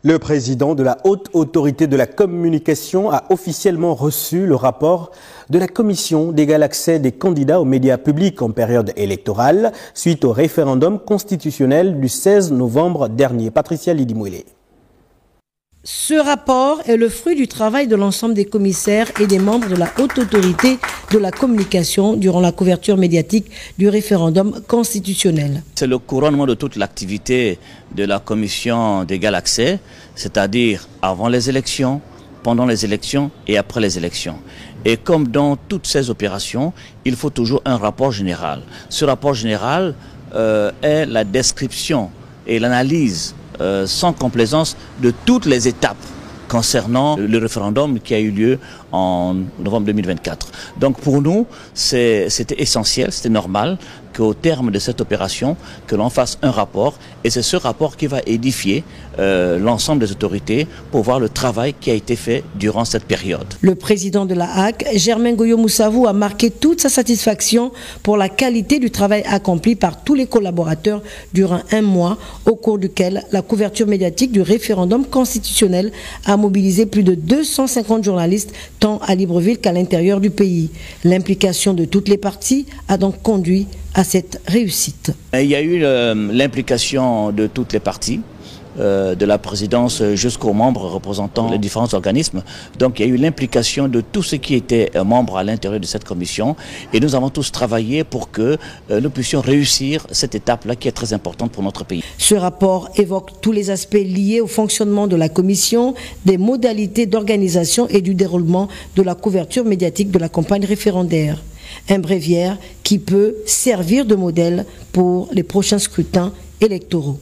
Le président de la Haute Autorité de la Communication a officiellement reçu le rapport de la Commission d'égal accès des candidats aux médias publics en période électorale suite au référendum constitutionnel du 16 novembre dernier. Patricia Lidimouélé. Ce rapport est le fruit du travail de l'ensemble des commissaires et des membres de la Haute Autorité de la Communication durant la couverture médiatique du référendum constitutionnel. C'est le couronnement de toute l'activité de la Commission d'égal accès, c'est-à-dire avant les élections, pendant les élections et après les élections. Et comme dans toutes ces opérations, il faut toujours un rapport général. Ce rapport général est la description et l'analyse sans complaisance de toutes les étapes concernant le référendum qui a eu lieu en novembre 2024. Donc pour nous, c'était essentiel, c'était normal qu'au terme de cette opération, que l'on fasse un rapport, et c'est ce rapport qui va édifier l'ensemble des autorités pour voir le travail qui a été fait durant cette période. Le président de la HAC, Germain Goyo-Moussavou, a marqué toute sa satisfaction pour la qualité du travail accompli par tous les collaborateurs durant un mois, au cours duquel la couverture médiatique du référendum constitutionnel a mobilisé plus de 250 journalistes, tant à Libreville qu'à l'intérieur du pays. L'implication de toutes les parties a donc conduit à cette réussite. Il y a eu l'implication de toutes les parties, de la présidence jusqu'aux membres représentant les différents organismes. Donc il y a eu l'implication de tous ceux qui étaient membres à l'intérieur de cette commission, et nous avons tous travaillé pour que nous puissions réussir cette étape-là qui est très importante pour notre pays. Ce rapport évoque tous les aspects liés au fonctionnement de la commission, des modalités d'organisation et du déroulement de la couverture médiatique de la campagne référendaire. Un bréviaire qui peut servir de modèle pour les prochains scrutins électoraux.